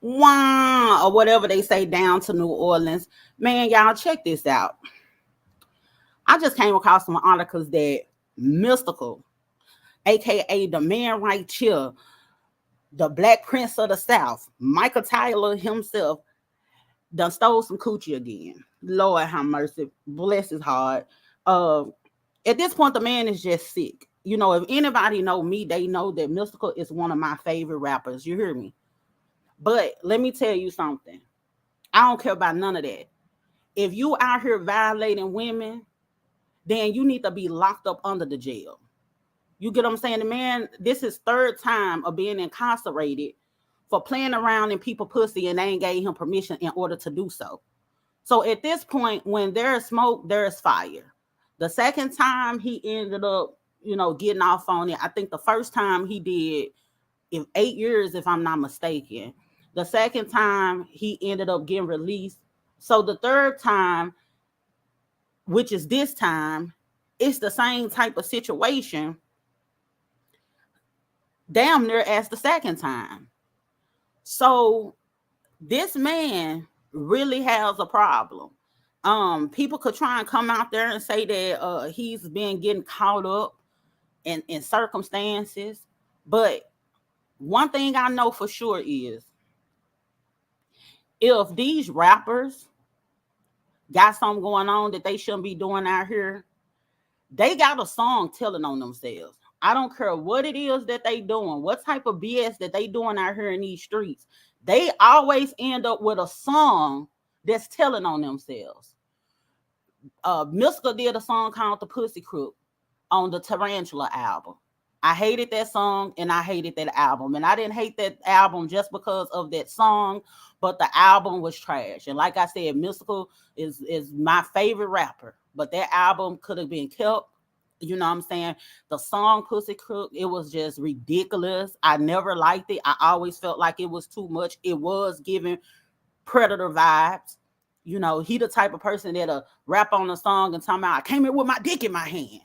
Wow, or whatever they say down to New Orleans. Man, y'all check this out. I just came across some articles that Mystical, aka the man right here, the Black Prince of the South, Michael Tyler himself, done stole some coochie again. Lord have mercy, bless his heart. Uh, at this point, the man is just sick. You know, if anybody know me, they know that Mystical is one of my favorite rappers. You hear me? But let me tell you something. I don't care about none of that. If you out here violating women, then you need to be locked up under the jail. You get what I'm saying? The man, this is third time of being incarcerated for playing around in people pussy and they ain't gave him permission in order to do so. So at this point, when there is smoke, there is fire. The second time he ended up, getting off on it. I think the first time he did in 8 years, if I'm not mistaken. The second time he ended up getting released. So the third time, which is this time, it's the same type of situation, damn near as the second time. So this man really has a problem. People could try and come out there and say that he's been getting caught up in circumstances, but one thing I know for sure is if these rappers got something going on that they shouldn't be doing out here, they got a song telling on themselves. I don't care what it is that they doing, what type of BS that they doing out here in these streets. They always end up with a song that's telling on themselves. Mystical did a song called The Pussy Crook on the Tarantula album. I hated that song and I hated that album. And I didn't hate that album just because of that song, but the album was trash. And like I said, Mystical is my favorite rapper, but that album could have been kept. You know what I'm saying? The song Pussy Crook, it was just ridiculous. I never liked it. I always felt like it was too much. It was giving Predator vibes. You know, he the type of person that'll rap on a song and talk about, I came here with my dick in my hand.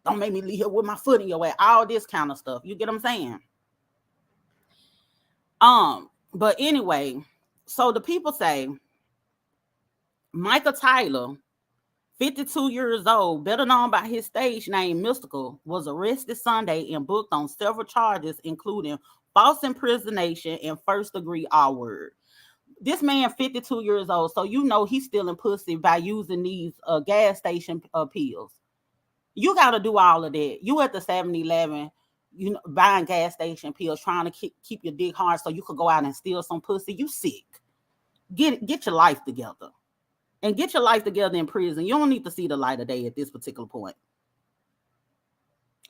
Don't make me leave here with my foot in your way. All this kind of stuff. You get what I'm saying? But anyway, so the people say Michael Tyler, 52 years old, better known by his stage name Mystical, was arrested Sunday and booked on several charges, including false impersonation and first-degree R-word. This man, 52 years old, so you know he's stealing pussy by using these gas station pills. You got to do all of that. You at the 7-Eleven, buying gas station pills, trying to keep your dick hard so you could go out and steal some pussy. You sick. Get your life together. And get your life together in prison. You don't need to see the light of day at this particular point.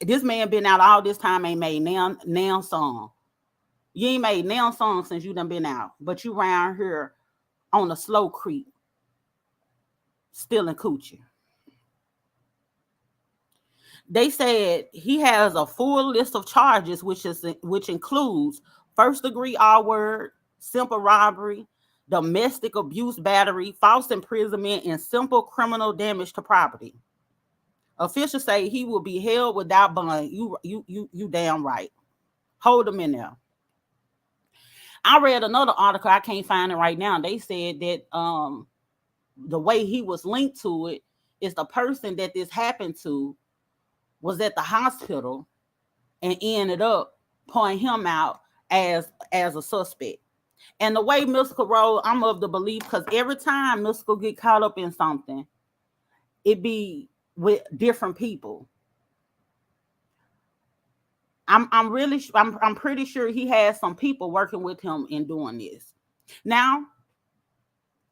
This man been out all this time, ain't made now song. You ain't made now song since you done been out. But you around here on a slow creep, stealing coochie. They said he has a full list of charges, which includes first-degree R-word, simple robbery, domestic abuse battery, false imprisonment, and simple criminal damage to property. Officials say he will be held without bond. You damn right. Hold him in there. I read another article. I can't find it right now. They said that the way he was linked to it is the person that this happened to was at the hospital and ended up pointing him out as a suspect. And the way Mystical roll, I'm of the belief, because every time Mystical get caught up in something, it be with different people. I'm pretty sure he has some people working with him in doing this. Now,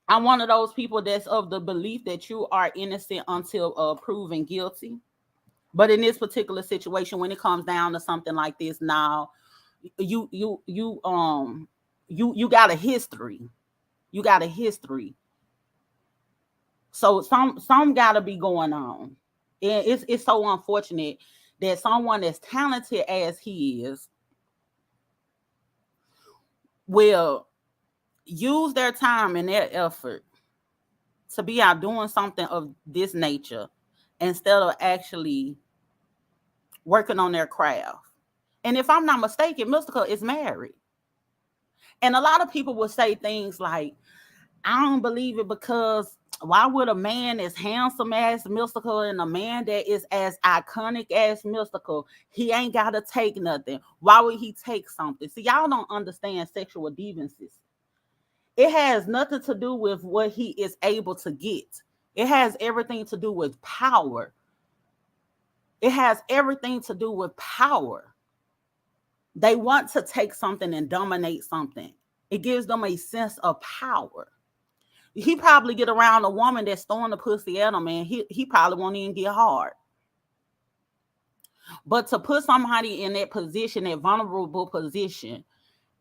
I'm one of those people that's of the belief that you are innocent until proven guilty. But in this particular situation, when it comes down to something like this, now you got a history. You got a history. So some got to be going on. And it's so unfortunate that someone as talented as he is will use their time and their effort to be out doing something of this nature instead of actually working on their craft. And if I'm not mistaken, Mystical is married. And a lot of people will say things like, I don't believe it because why would a man as handsome as Mystical and a man that is as iconic as Mystical, he ain't got to take nothing? Why would he take something? See, y'all don't understand sexual deviances. It has nothing to do with what he is able to get. It has everything to do with power. It has everything to do with power. They want to take something and dominate something. It gives them a sense of power. He probably get around a woman that's throwing the pussy at him, and he probably won't even get hard. But to put somebody in that position, that vulnerable position,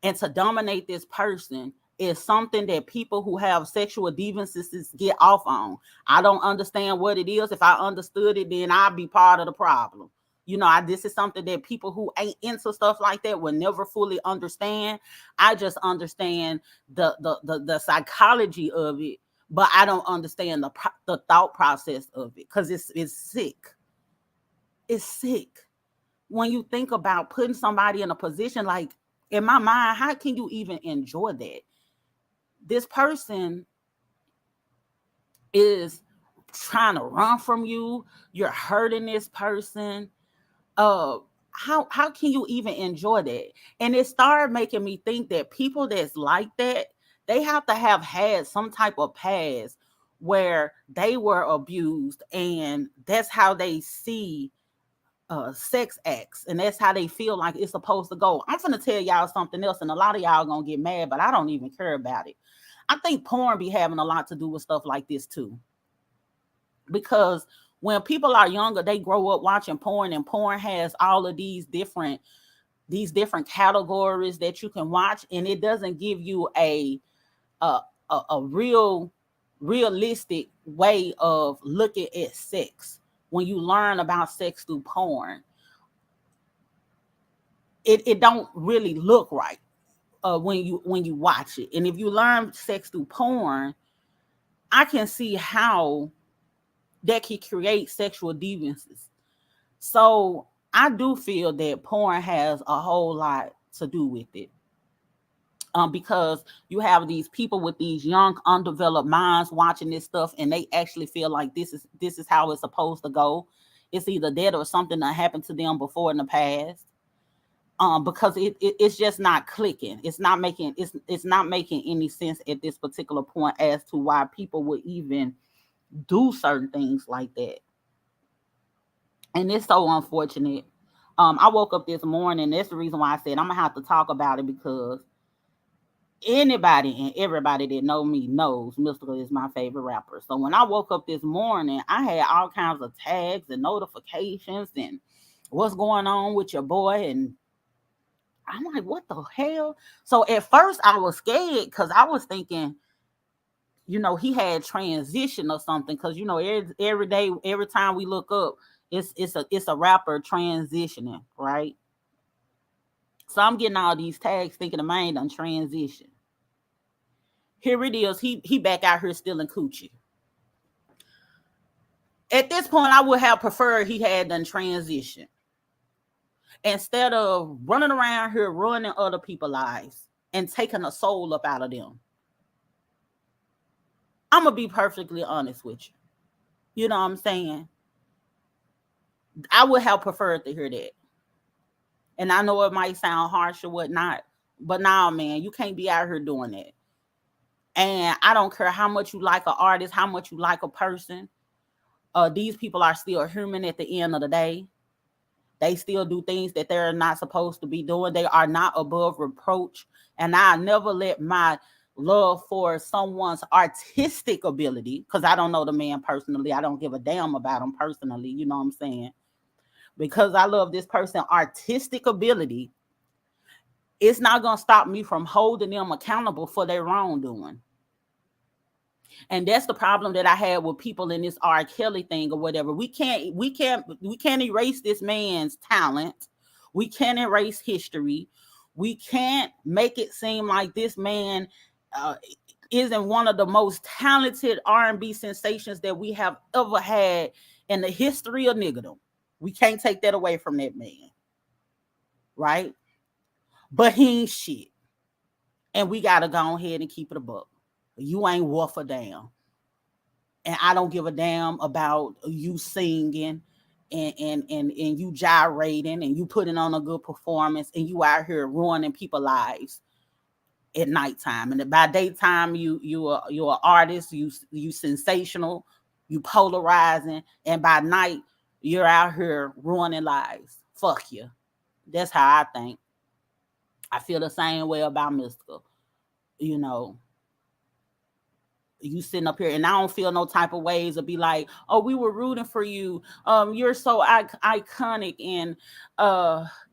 and to dominate this person is something that people who have sexual deviances get off on. I don't understand what it is. If I understood it, then I'd be part of the problem. This is something that people who ain't into stuff like that will never fully understand. I just understand the psychology of it, but I don't understand the thought process of it, because it's sick. It's sick. When you think about putting somebody in a position, like, in my mind, how can you even enjoy that? This person is trying to run from you. You're hurting this person. How can you even enjoy that? And it started making me think that people that's like that, they have to have had some type of past where they were abused, and that's how they see sex acts, and that's how they feel like it's supposed to go. I'm gonna tell y'all something else, and a lot of y'all gonna get mad, but I don't even care about it. I think porn be having a lot to do with stuff like this too, because when people are younger, they grow up watching porn, and porn has all of these different categories that you can watch, and it doesn't give you a realistic way of looking at sex. When you learn about sex through porn, it don't really look right when you watch it. And if you learn sex through porn, I can see how that can create sexual deviances. So I do feel that porn has a whole lot to do with it. Because you have these people with these young, undeveloped minds watching this stuff, and they actually feel like this is how it's supposed to go. It's either that or something that happened to them before in the past. Because it's just not clicking. It's not making any sense at this particular point as to why people would even do certain things like that. And it's so unfortunate. I woke up this morning. That's the reason why I said I'm gonna have to talk about it, because anybody and everybody that know me knows Mystical is my favorite rapper. So when I woke up this morning, I had all kinds of tags and notifications and what's going on with your boy, and I'm like, what the hell? So at first I was scared, because I was thinking, he had transition or something, because every day, every time we look up, it's a rapper transitioning, right? So I'm getting all these tags thinking the man done transition. Here it is. He back out here stealing coochie. At this point, I would have preferred he had done transition, instead of running around here ruining other people's lives and taking a soul up out of them. I'm gonna be perfectly honest with you. You know what I'm saying? I would have preferred to hear that. And I know it might sound harsh or whatnot, but nah, man, you can't be out here doing that. And I don't care how much you like an artist, how much you like a person. These people are still human at the end of the day. They still do things that they're not supposed to be doing. They are not above reproach. And I never let my love for someone's artistic ability, because I don't know the man personally. I don't give a damn about him personally. You know what I'm saying? Because I love this person's artistic ability, it's not going to stop me from holding them accountable for their wrongdoing. And that's the problem that I had with people in this R. Kelly thing or whatever. We can't erase this man's talent. We can't erase history. We can't make it seem like this man isn't one of the most talented R&B sensations that we have ever had in the history of niggerdom. We can't take that away from that man, right? But he ain't shit. And we gotta go ahead and keep it a buck. You ain't worth a damn. And I don't give a damn about you singing and you gyrating and you putting on a good performance and you out here ruining people's lives at nighttime. And by daytime, you're an artist, you sensational, you polarizing, and by night you're out here ruining lives. Fuck you. That's how I think. I feel the same way about Mystikal. You know, you sitting up here and I don't feel no type of ways to be like, oh, we were rooting for you. You're so iconic and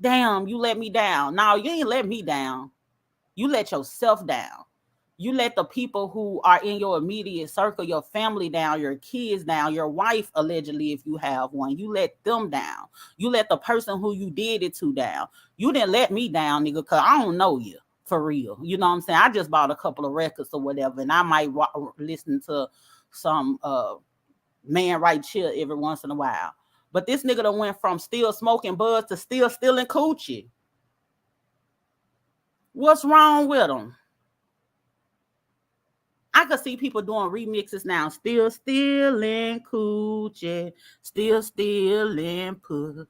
damn, you let me down. No, you ain't let me down. You let yourself down. You let the people who are in your immediate circle, your family down, your kids down, your wife, allegedly, if you have one, you let them down. You let the person who you did it to down. You didn't let me down, nigga, because I don't know you for real. You know what I'm saying? I just bought a couple of records or whatever, and I might listen to some man right chill every once in a while. But this nigga done went from still smoking buds to still stealing coochie. What's wrong with him? I could see people doing remixes now. Still stealing coochie, still stealing puss,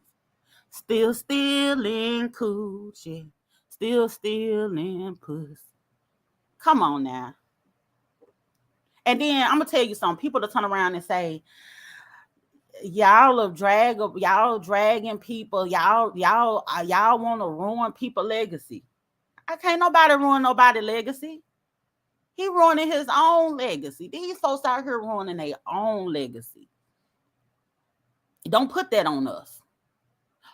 still stealing coochie, still stealing puss. Come on now. And then I'm gonna tell you something. People to turn around and say, y'all dragging people, y'all want to ruin people's legacy. I can't nobody ruin nobody's legacy. He ruining his own legacy. These folks out here ruining their own legacy. Don't put that on us.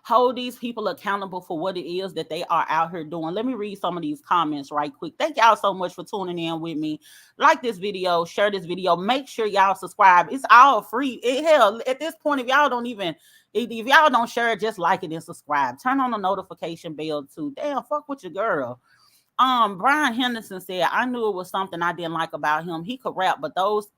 Hold these people accountable for what it is that they are out here doing. Let me read some of these comments right quick. Thank y'all so much for tuning in with me. Like this video, share this video. Make sure y'all subscribe. It's all free. Hell, at this point, if y'all don't share it, just like it and subscribe. Turn on the notification bell too. Damn, fuck with your girl. Brian Henderson said, I knew it was something I didn't like about him. He could rap, but those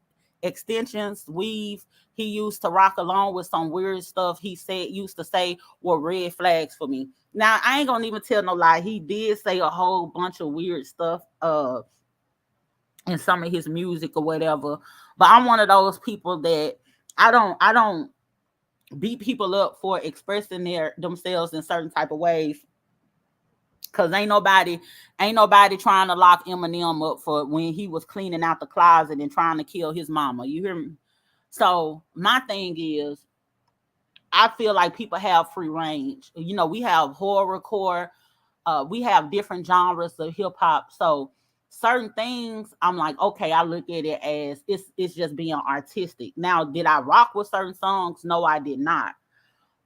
extensions, weave he used to rock along with some weird stuff he used to say were red flags for me. Now, I ain't gonna even tell no lie. He did say a whole bunch of weird stuff in some of his music or whatever. But I'm one of those people that I don't beat people up for expressing themselves in certain type of ways. Cause ain't nobody trying to lock Eminem up for when he was cleaning out the closet and trying to kill his mama. You hear me? So my thing is, I feel like people have free range. You know, we have horrorcore, we have different genres of hip hop. So certain things, I'm like, okay, I look at it as it's just being artistic. Now, did I rock with certain songs? No, I did not.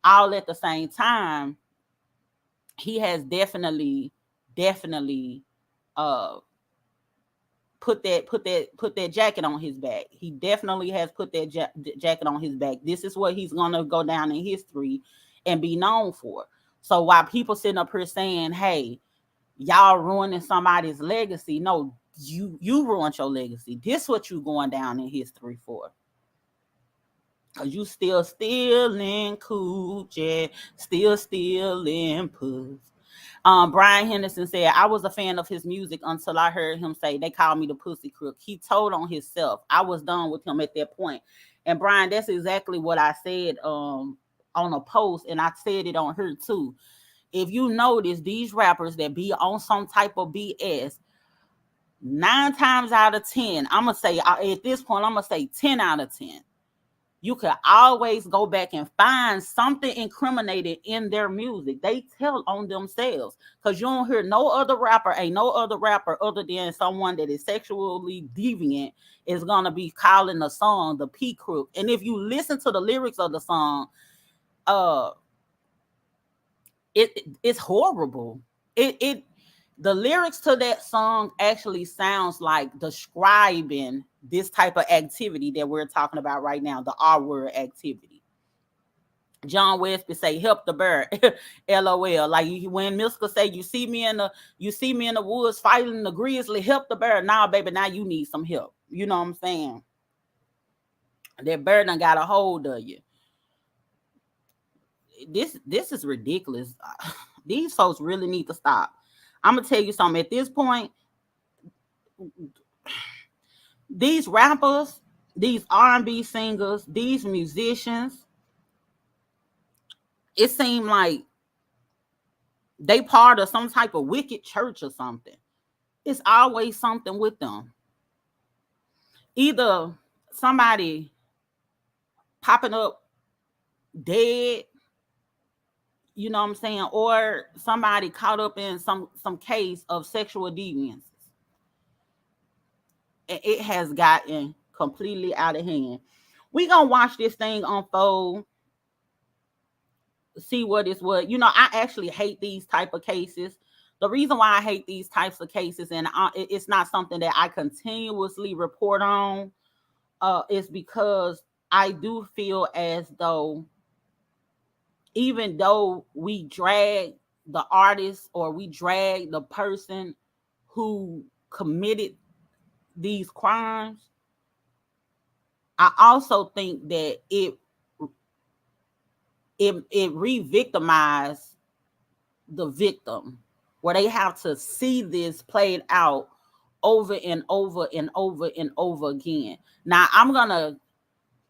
All at the same time, he has definitely put that jacket on his back. He definitely has put that jacket on his back. This is what he's gonna go down in history and be known for. So while people sitting up here saying, hey, y'all ruining somebody's legacy, no, you ruined your legacy. This what you going down in history for. Cause you still stealing coochie, still stealing puss. Brian Henderson said, I was a fan of his music until I heard him say, they call me the pussy crook. He told on himself. I was done with him at that point. And Brian, that's exactly what I said on a post, and I said it on her too. If you notice, these rappers that be on some type of BS, 9 times out of 10, I'm going to say, at this point, I'm going to say 10 out of 10. You could always go back and find something incriminated in their music. They tell on themselves. Because you don't hear no other rapper other than someone that is sexually deviant is going to be calling the song the P Crook. And if you listen to the lyrics of the song, it's horrible. The lyrics to that song actually sounds like describing this type of activity that we're talking about right now, the R-word activity. John Westby say, help the bird. LOL. Like when Mystikal say, you see me in the woods fighting the grizzly, help the bird. Now, baby, now you need some help. You know what I'm saying? That bird done got a hold of you. This is ridiculous. These folks really need to stop. I'm gonna tell you something. At this point, these rappers, these R&B singers, these musicians, it seemed like they part of some type of wicked church or something. It's always something with them. Either somebody popping up dead, you know what I'm saying, or somebody caught up in some case of sexual deviances. And it has gotten completely out of hand. We gonna watch this thing unfold, see what is what. I actually hate these type of cases. The reason why I hate these types of cases, and it's not something that I continuously report on, is because I do feel as though, even though we drag the artist or we drag the person who committed these crimes, I also think that it re-victimized the victim, where they have to see this played out over and over and over and over again. Now, I'm gonna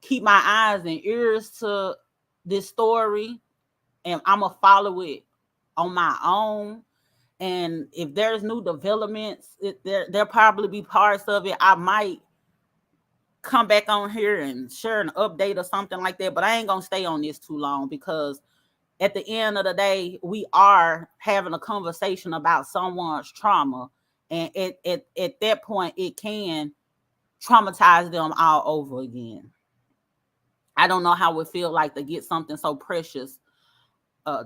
keep my eyes and ears to this story, and I'm gonna follow it on my own. And if there's new developments, there'll probably be parts of it I might come back on here and share an update or something like that. But I ain't gonna stay on this too long, because at the end of the day, we are having a conversation about someone's trauma. And at that point, it can traumatize them all over again. I don't know how it feel like to get something so precious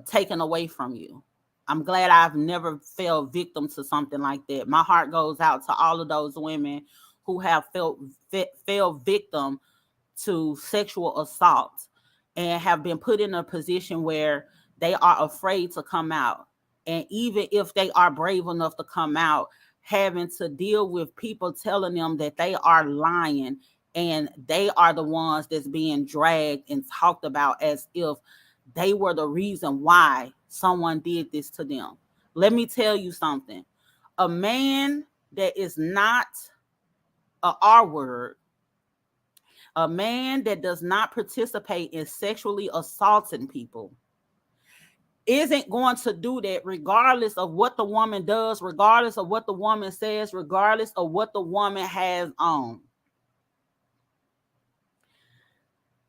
taken away from you. I'm glad I've never fell victim to something like that. My heart goes out to all of those women who have fell victim to sexual assault and have been put in a position where they are afraid to come out. And even if they are brave enough to come out, having to deal with people telling them that they are lying, and they are the ones that's being dragged and talked about as if they were the reason why someone did this to them. Let me tell you something. A man that is not a R word, a man that does not participate in sexually assaulting people, isn't going to do that regardless of what the woman does, regardless of what the woman says, regardless of what the woman has on.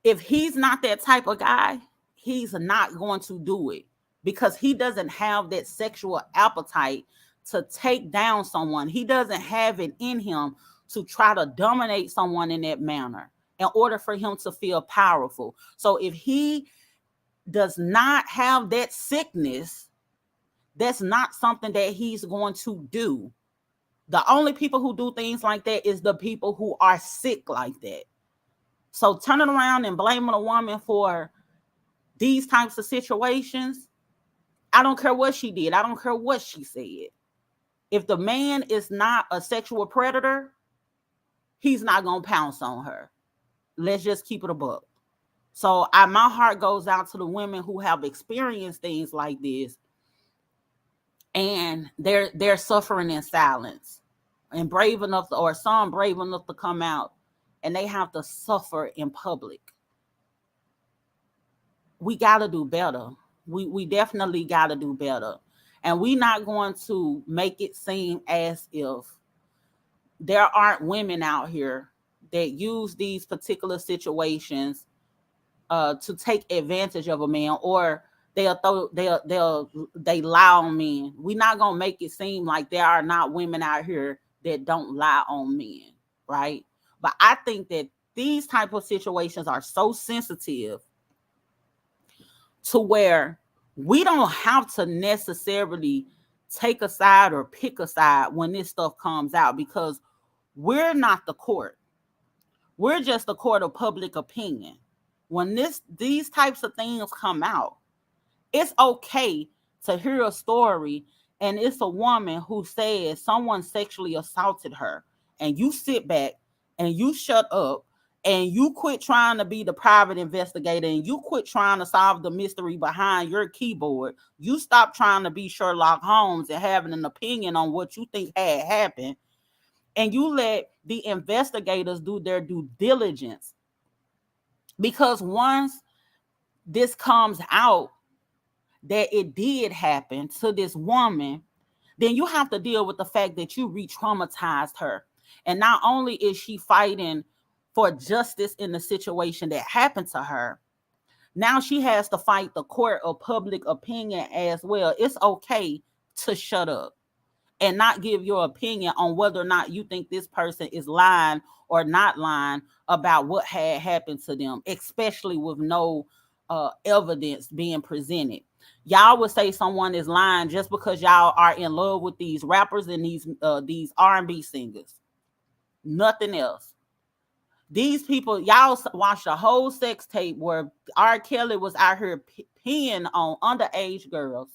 If he's not that type of guy, he's not going to do it, because he doesn't have that sexual appetite to take down someone. He doesn't have it in him to try to dominate someone in that manner in order for him to feel powerful. So if he does not have that sickness, that's not something that he's going to do. The only people who do things like that is the people who are sick like that. So turning around and blaming a woman for these types of situations, I don't care what she did. I don't care what she said. If the man is not a sexual predator, he's not going to pounce on her. Let's just keep it a buck. So my heart goes out to the women who have experienced things like this, and they're suffering in silence, and brave enough, or some brave enough to come out, and they have to suffer in public. We got to do better. We definitely got to do better. And we're not going to make it seem as if there aren't women out here that use these particular situations to take advantage of a man, or they lie on men. We're not gonna make it seem like there are not women out here that don't lie on men, right? But I think that these type of situations are so sensitive to where we don't have to necessarily take a side or pick a side when this stuff comes out, because we're not the court. We're just the court of public opinion. When these types of things come out, it's okay to hear a story and it's a woman who says someone sexually assaulted her, and you sit back and you shut up and you quit trying to be the private investigator, and you quit trying to solve the mystery behind your keyboard. You stop trying to be Sherlock Holmes and having an opinion on what you think had happened, and you let the investigators do their due diligence. Because once this comes out that it did happen to this woman, then you have to deal with the fact that you re-traumatized her. And not only is she fighting for justice in the situation that happened to her, now she has to fight the court of public opinion as well. It's okay to shut up and not give your opinion on whether or not you think this person is lying or not lying about what had happened to them, especially with no evidence being presented. Y'all would say someone is lying just because y'all are in love with these rappers and these R&B singers. Nothing else. These people, y'all watched a whole sex tape where R. Kelly was out here peeing on underage girls.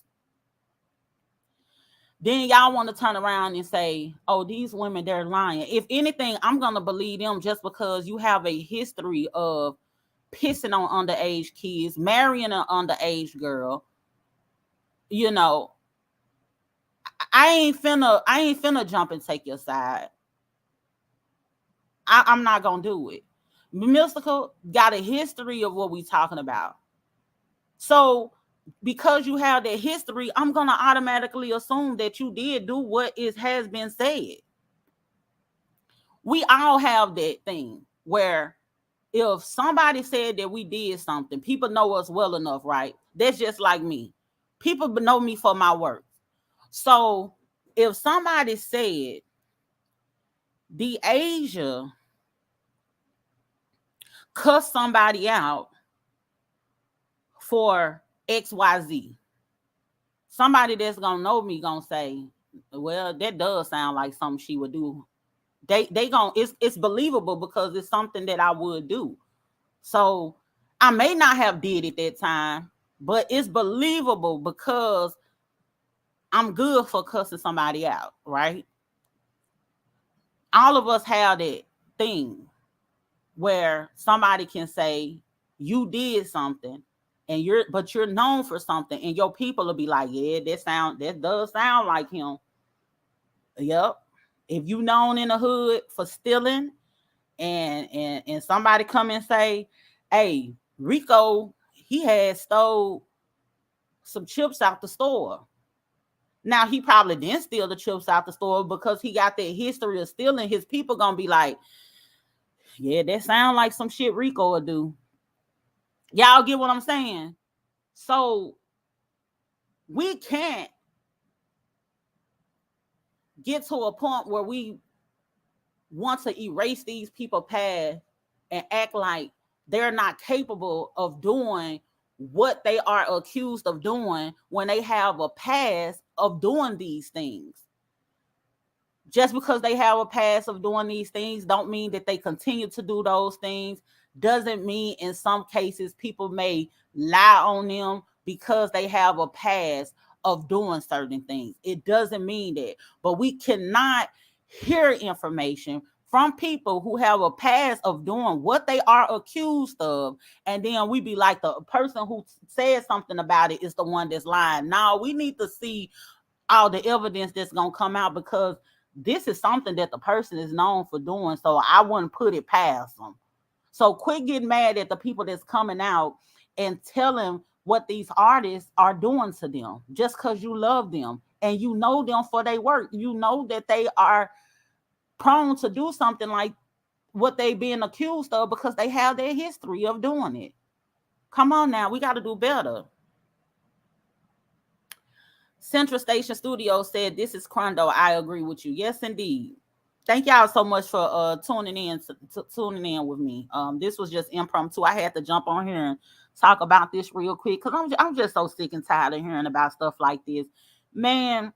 Then y'all want to turn around and say, oh, these women, they're lying. If anything, I'm going to believe them just because you have a history of pissing on underage kids, marrying an underage girl. You know, I ain't finna jump and take your side. I'm not going to do it. Mystikal got a history of what we talking about. So because you have that history, I'm going to automatically assume that you did do what has been said. We all have that thing where if somebody said that we did something, people know us well enough, right? That's just like me. People know me for my work. So if somebody said the Asia cussed somebody out for XYZ, somebody that's gonna know me gonna say, well, that does sound like something she would do. They gonna, it's believable because it's something that I would do. So I may not have did it that time, but it's believable because I'm good for cussing somebody out, right? All of us have that thing where somebody can say you did something and you're known for something, and your people will be like, yeah, that does sound like him. Yep. If you known in the hood for stealing and somebody come and say, hey, Rico, he had stole some chips out the store. Now he probably didn't steal the chips out the store because he got that history of stealing. His people gonna be like, yeah, that sound like some shit Rico would do. Y'all get what I'm saying? So we can't get to a point where we want to erase these people past and act like they're not capable of doing what they are accused of doing when they have a past of doing these things. Just because they have a past of doing these things don't mean that they continue to do those things. Doesn't mean in some cases people may lie on them because they have a past of doing certain things. It doesn't mean that. But we cannot hear information from people who have a past of doing what they are accused of, and then we be like, the person who said something about it is the one that's lying. Now we need to see all the evidence that's gonna come out, because this is something that the person is known for doing. So I wouldn't put it past them. So quit getting mad at the people that's coming out and telling what these artists are doing to them just because you love them and you know them for their work. You know that they are prone to do something like what they being accused of because they have their history of doing it. Come on now, we got to do better. Central Station Studios said, this is Crondo. I agree with you. Yes, indeed. Thank y'all so much for tuning in with me. This was just impromptu. I had to jump on here and talk about this real quick because I'm just so sick and tired of hearing about stuff like this. Man,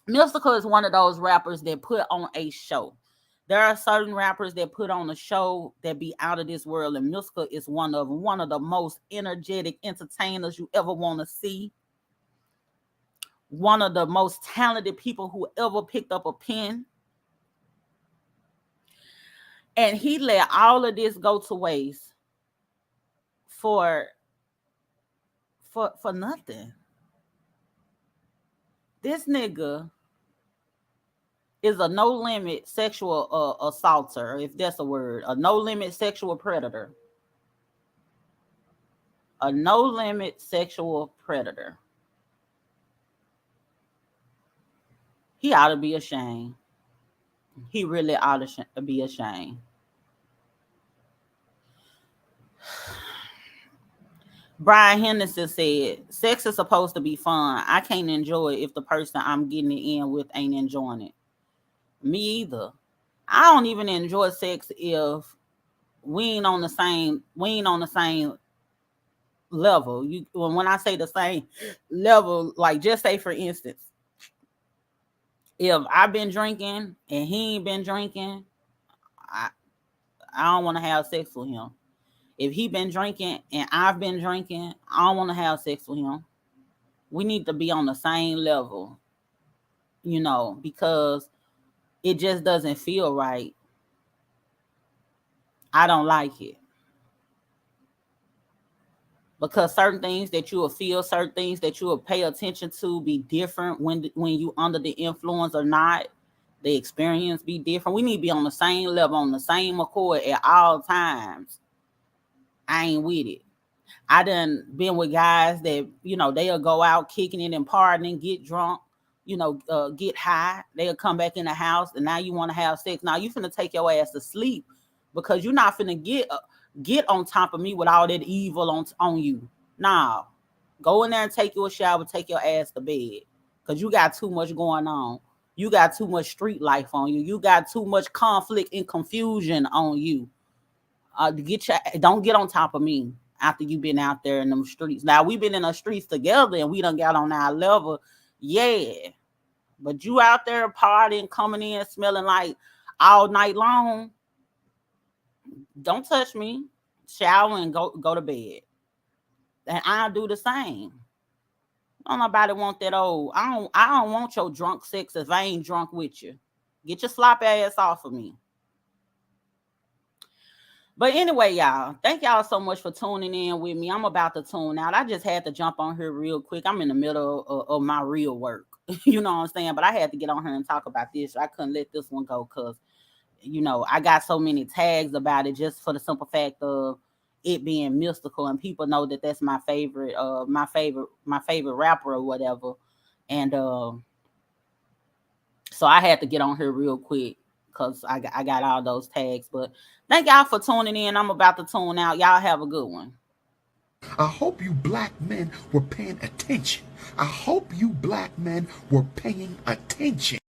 Mystikal is one of those rappers that put on a show. There are certain rappers that put on a show that be out of this world, and Mystikal is one of them. One of the most energetic entertainers you ever want to see. One of the most talented people who ever picked up a pen. And he let all of this go to waste for nothing. This nigga is a no limit sexual assaulter, if that's a word, a no limit sexual predator. A no limit sexual predator. He ought to be ashamed. He really ought to be ashamed. Brian Henderson said, sex is supposed to be fun. I can't enjoy it if the person I'm getting it in with ain't enjoying it. Me either. I don't even enjoy sex if we ain't on the same level. You when I say the same level, like just say for instance, if I've been drinking and he ain't been drinking, I I don't want to have sex with him. If he been drinking and I've been drinking, I don't want to have sex with him. We need to be on the same level, because it just doesn't feel right. I don't like it. Because certain things that you will feel, certain things that you will pay attention to be different when you under the influence or not. The experience be different. We need to be on the same level, on the same accord at all times. I ain't with it. I done been with guys that they'll go out kicking it and partying, get drunk, get high. They'll come back in the house, and now you want to have sex. Now you finna take your ass to sleep because you're not finna get on top of me with all that evil on you. Nah, go in there and take you a shower, take your ass to bed because you got too much going on. You got too much street life on you. You got too much conflict and confusion on you. Don't get on top of me after you've been out there in them streets. Now we've been in the streets together and we done got on our level, yeah. But you out there partying, coming in, smelling like all night long. Don't touch me. Shower and go to bed. And I'll do the same. Don't nobody want that old. I don't want your drunk sex if I ain't drunk with you. Get your sloppy ass off of me. But anyway, y'all, thank y'all so much for tuning in with me. I'm about to tune out. I just had to jump on here real quick. I'm in the middle of my real work. You know what I'm saying? But I had to get on here and talk about this. I couldn't let this one go because, I got so many tags about it just for the simple fact of it being mystical. And people know that that's my favorite rapper or whatever. And so I had to get on here real quick because I got all those tags. But thank y'all for tuning in. I'm about to tune out. Y'all have a good one. I hope you black men were paying attention. I hope you black men were paying attention.